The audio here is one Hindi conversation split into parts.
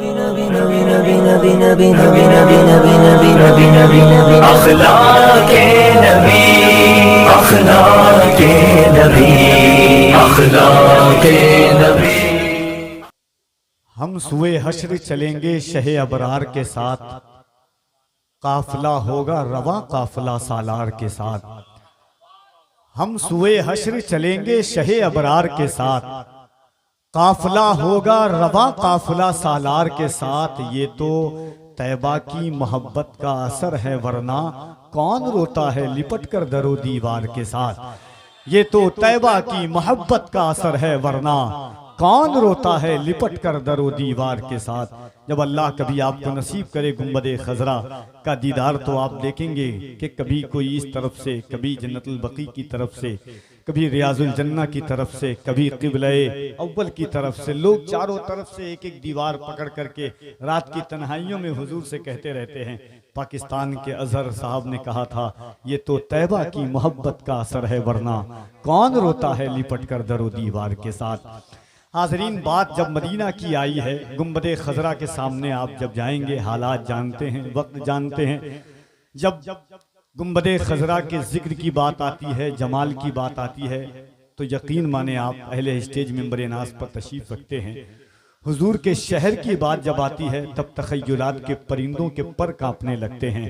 अखलाके नबी, अखलाके नबी, अखलाके नबी। हम सुए हश्र चलेंगे शहे अबरार के साथ, काफिला होगा रवा काफिला सालार के साथ। हम सुए हश्र चलेंगे शहे अबरार के साथ, काफिला होगा रवा काफिला सालार के साथ। ये तो तैबा की मोहब्बत का असर है, वरना कौन रोता है लिपट कर दरो दीवार के साथ। ये तो तैबा की मोहब्बत का असर है, वरना कौन रोता है लिपट कर दरो दीवार के साथ। जब अल्लाह कभी आपको नसीब करे गुंबदे खजरा का दीदार, तो आप देखेंगे कि कभी कोई इस तरफ से, कभी जन्नतुल बकी की तरफ से, कभी रियाजुल जन्ना की तरफ से, कभी क़िबले अव्वल की तरफ से, लोग चारों तरफ से एक एक दीवार पकड़ करके रात की तन्हाइयों में हुजूर से कहते रहते हैं। पाकिस्तान के अजहर साहब ने कहा था, ये तो तैबा की मोहब्बत का असर है, वरना कौन रोता है लिपट कर दरो दीवार के साथ। हाज़रीन, बात जब मदीना की आई है, गुंबदे खजरा के सामने आप जब जाएंगे, हालात जानते हैं, वक्त जानते हैं। जब गुंबदे खजरा के जिक्र की बात आती है, जमाल की बात आती है, तो यकीन माने आप अहले स्टेज मेंबर नाज पर तशरीफ रखते हैं। हुजूर के शहर की बात जब आती है, तब तखय्युलात के परिंदों के पर कांपने लगते हैं।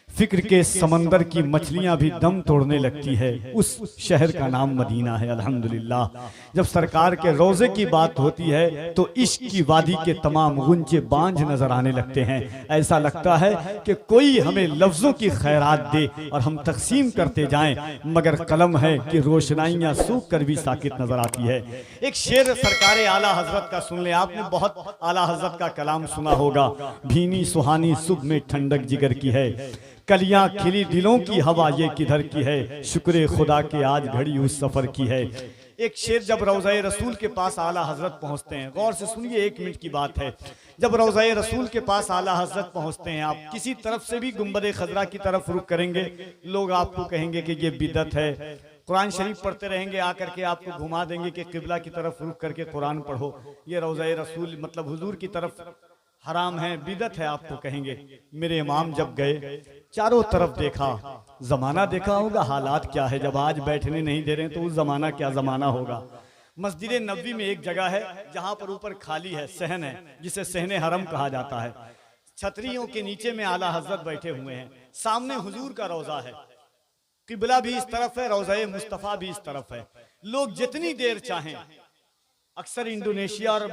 फिक्र के समंदर की मछलियां भी दम तोड़ने लगती है। उस शहर का नाम मदीना है। अल्हम्दुलिल्लाह, जब सरकार के रोजे की बात होती है, तो इश्क की वादी के तमाम गुंजे बांझ नजर आने लगते हैं। ऐसा लगता है कि कोई हमें लफ्जों की खैरात दे और हम तकसीम करते जाएं, मगर कलम है कि रोशनाइयां सूख कर भी साकित नजर आती है। एक शेर सरकार आला हजरत का सुन ले, आपने बहुत आला हजरत का कलाम सुना होगा। भीनी सुहानी सुबह में ठंडक जिगर की है, कलियां खिली दिलों की हवा ये किधर की है, शुक्र खुदा के आज घड़ी उस सफर की है। एक शेर जब रोज़ा रसूल के पास आला हजरत पहुंचते हैं, गौर से सुनिए, 1 मिनट की बात है। जब रोज़ा रसूल के पास आला हजरत पहुंचते हैं, आप किसी तरफ से भी गुंबदे खजरा की तरफ रुख करेंगे, लोग आपको कहेंगे कि ये बिदत है। कुरान शरीफ पढ़ते रहेंगे, आकर के आपको घुमा देंगे कि किबला की तरफ रुख करके कुरान पढ़ो, ये रोज़ा रसूल मतलब हुजूर की तरफ हराम है, बिदत है, आपको कहेंगे। मेरे इमाम जब गए, चारों तरफ देखा, जमाना देखा होगा हालात क्या है। जब आज बैठने नहीं दे रहे हैं, तो उस जमाना क्या जमाना होगा। मस्जिद नबवी में एक जगह है जहां पर ऊपर खाली है, सहन है, जिसे सहने हरम कहा जाता है। छतरियों के नीचे में आला हजरत बैठे हुए हैं, सामने हुजूर का रोजा है, किबला भी इस तरफ है, रोज़ा मुस्तफ़ा भी इस तरफ है। लोग जितनी देर चाहें, अक्सर इंडोनेशिया और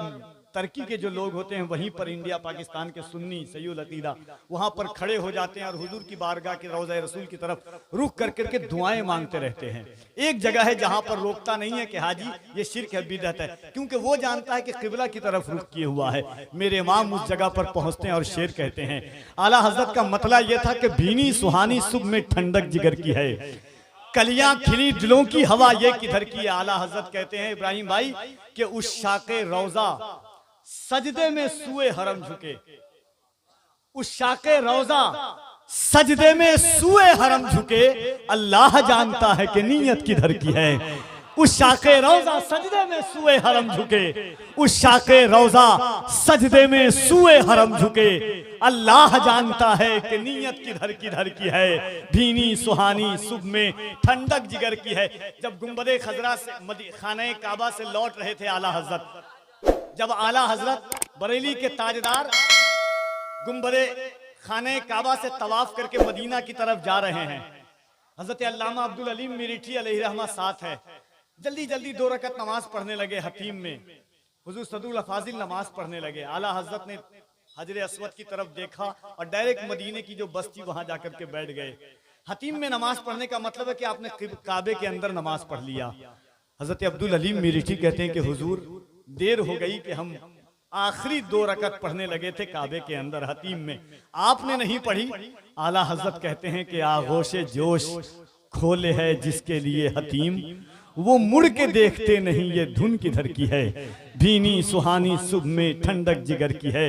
टर्की के जो लोग होते हैं, वहीं पर इंडिया पाकिस्तान के सुन्नी सयूल अकीदा वहां पर खड़े हो जाते हैं और हुजूर की बारगाह के रोज़ा रसूल की तरफ रुख कर करके दुआएं मांगते रहते हैं। एक जगह है जहां पर रोकता नहीं है कि हाजी ये शिरक है, बिदअत है, क्योंकि वो जानता है कि किबला की तरफ रुख किए हुआ है। मेरे इमाम उस जगह पर पहुंचते हैं और शेर कहते हैं, आला हजरत का मतलब यह था कि भीनी सुहानी सुबह में ठंडक जिगर की है, कलियां खिली दिलों की हवा ये किधर की है। आला हजरत कहते हैं इब्राहिम भाई कि उस शाके रोजा सजदे में सूए हरम झुके, उस शाके रोजा सजदे में सूए हरम झुके, अल्लाह जानता है कि नीयत किधर की है। उस शाके रोजा सजदे में सूए हरम झुके, उस शाके रोजा सजदे में सूए हरम झुके, अल्लाह जानता है कि नीयत किधर किधर की है। भीनी सुहानी सुबह में ठंडक जिगर की है। जब गुंबदे खजरा से खाने काबा से लौट रहे थे आला हजरत, जब आला हजरत बरेली के ताजदार गुंबदे खाने काबा से तवाफ करके मदीना की तरफ जा रहे हैं, हजरत अल्लामा अब्दुल अलीम मिरीठी अलैहिर्रहमा साथ है, जल्दी जल्दी 2 रकत नमाज पढ़ने लगे। हतीम में हुजूर सदुल अफाजिल नमाज पढ़ने लगे। आला हजरत ने हजरे अस्वद की तरफ देखा और डायरेक्ट मदीने की जो बस्ती वहां जाकर के बैठ गए। हतीम में नमाज पढ़ने का मतलब है कि आपने काबे के अंदर नमाज पढ़ लिया। हजरत अब्दुल अलीम मिरीठी कहते हैं कि हुजूर देर हो गई कि हम आखिरी 2 रकत पढ़ने लगे थे काबे के अंदर हतीम में, आपने नहीं पढ़ी। आला हजरत कहते हैं कि आगोशे जोश खोले है जिसके लिए हतीम, वो मुड़ के देखते नहीं ये धुन किधर की है। भीनी सुहानी सुबह में ठंडक जिगर की है।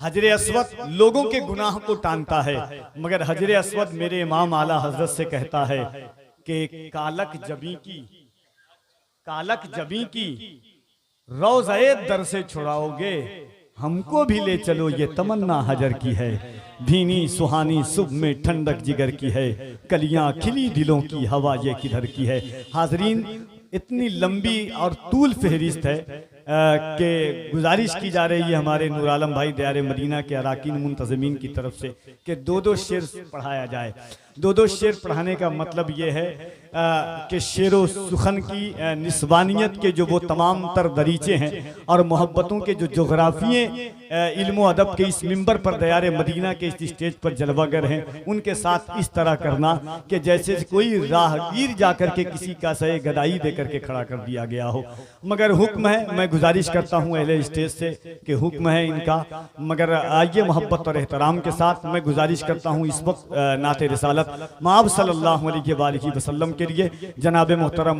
हजरे अस्वद लोगों के गुनाह को टांगता है, मगर हजरे अस्वद मेरे इमाम आला हजरत से कहता है कि कालक जबी की रोज़े दर से छुड़ाओगे, हमको भी ले चलो ये तमन्ना हजर की है, भीनी सुहानी सुबह में ठंडक जिगर की है, कलियां खिली दिलों की हवा ये किधर की है। हाजरीन, इतनी लंबी और तूल फहरिस्त है कि गुजारिश की जा रही है हमारे नूर आलम भाई दयारे मदीना के अराकीन मुंतज़मीन की तरफ से कि दो शेर पढ़ाया जाए। दो शेर पढ़ाने का मतलब ये है कि शेरो सुखन की निस्वानियत के जो वो तमाम तर दरीचे हैं और मोहब्बतों के जो जोग्राफिए इल्म अदब के इस मिंबर पर दयारे मदीना के इस स्टेज पर जलवागर हैं, उनके साथ इस तरह करना कि जैसे कोई राहगीर जाकर के किसी का सहे गदाई दे करके खड़ा कर दिया गया हो। मगर हुक्म है, मैं गुजारिश करता हूँ अहले स्टेज से कि हुक्म है इनका, मगर आइए मोहब्बत और एहतराम के साथ मैं गुजारिश करता हूँ इस वक्त नाते रिसालत माब सल्लल्लाहु अलैहि वसल्लम के लिए जनाब मोहतरम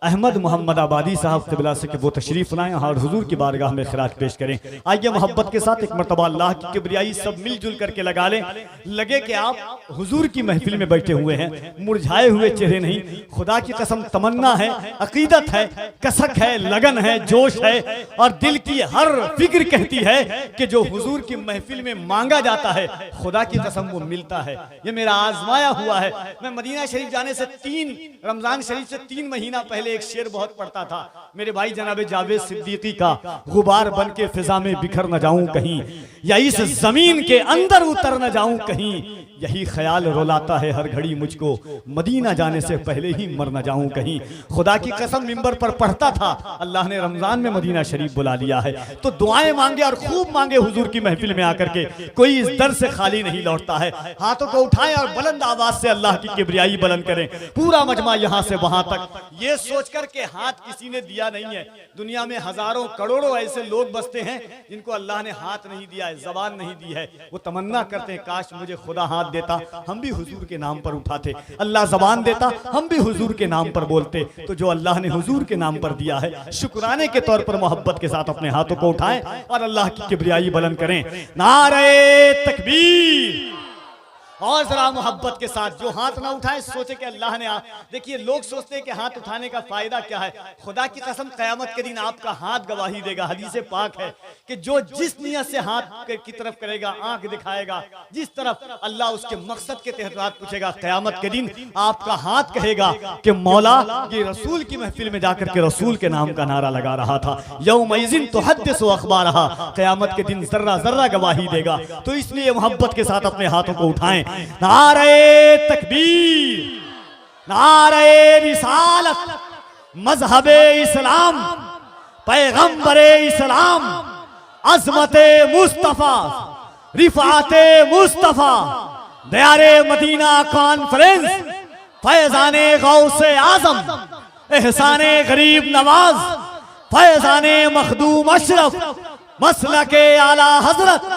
अहमद मोहम्मद आबादी साहब क़िबला से कि वो तशरीफ़ लाएं और हुजूर की बारगाह में खिराज पेश करें। आइए मोहब्बत के साथ एक मरतबा अल्लाह की किबरियाई सब मिलजुल करके लगा लें। लगे कि आप हुजूर की महफिल में बैठे हुए हैं, मुरझाए हुए चेहरे नहीं। खुदा की कसम तमन्ना है, अकीदत है, कसक है, लगन है, जोश है और दिल की हर फिक्र कहती है कि जो हुजूर की महफिल में मांगा जाता है खुदा की कसम वो मिलता है। ये मेरा आजमाया हुआ है। मैं मदीना शरीफ जाने से रमजान शरीफ से 3 महीना पहले एक शेर बहुत पढ़ता था, मेरे भाई जनाबे जावेद सिद्दीकी का, गुबार बन के फिजा में बिखर न जाऊं कहीं, या इस जमीन के अंदर उतर न जाऊं कहीं, यही ख्याल रुलाता है हर घड़ी मुझको, मदीना जाने से पहले ही मर न जाऊं कहीं। खुदा की कसम मिंबर पर पढ़ता था, अल्लाह ने रमजान में मदीना शरीफ बुला लिया है तो दुआएं मांगे और खूब मांगे हुजूर की महफिल में आकर के। कोई इस दर से खाली नहीं लौटता है। हाथों को उठाएं और बुलंद आवाज से अल्लाह की किबरियाई बुलंद करें। पूरा मजमा यहाँ से वहां तक, ये सोचकर के हाथ किसी ने दिया नहीं है। दुनिया में हजारों करोड़ों ऐसे लोग बसते हैं जिनको अल्लाह ने हाथ नहीं दिया है, जबान नहीं दी है। वो तमन्ना करते हैं काश मुझे खुदा हाथ देता, हम भी हुजूर के नाम पर उठाते। अल्लाह जबान देता, हम भी हुजूर के नाम पर बोलते। तो जो अल्लाह ने हुजूर के नाम पर दिया है, शुक्राने के तौर पर मोहब्बत के साथ अपने हाथों को उठाएं और अल्लाह की किबरियाई बुलंद करें। नारे तकबीर। और जरा मोहब्बत के साथ जो हाथ ना उठाए सोचे कि अल्लाह ने देखिए लोग सोचते हैं कि हाथ उठाने का फायदा क्या है। खुदा की कसम क़यामत के दिन आपका हाथ गवाही देगा। हदीस पाक है कि जो जिस नियत से हाथ की तरफ करेगा, आंख दिखाएगा जिस तरफ, अल्लाह उसके मकसद के तहत हाथ पूछेगा। क़यामत के दिन आपका हाथ कहेगा कि मौला ये रसूल की महफिल में जाकर के रसूल के नाम का नारा लगा रहा था। यौमइज़िन तुहद्दिसु अख़बारहा, क़यामत के दिन जर्रा जर्रा गवाही देगा। तो इसलिए मोहब्बत के साथ अपने हाथों को उठाएं। नारे तकबीर, नारे रिसालत, मजहबे इस्लाम, पैगंबरे इस्लाम, अज़मते मुस्तफा, रिफाते मुस्तफा, दयारे मदीना कॉन्फ्रेंस, फैजाने गौसे आजम, एहसाने गरीब नवाज, फैजाने मखदूम अशरफ, मसलके आला हजरत।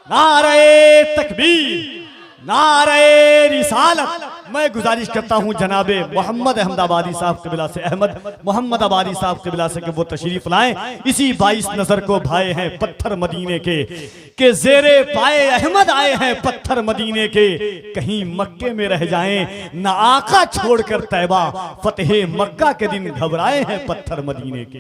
नारे तकबीर, नारे रिसालत। मैं गुजारिश करता हूँ जनाबे मोहम्मद अहमदाबादी साहब क़िबला से, अहमद मोहम्मद आबादी साहब क़िबला से कि वो तशरीफ लाएं। इसी 22 नजर को भाए हैं पत्थर मदीने के जेरे पाए अहमद आए हैं पत्थर मदीने के। कहीं मक्के में रह जाएं न आका छोड़कर तैबा, फतेह मक्का के दिन घबराए हैं पत्थर मदीने के।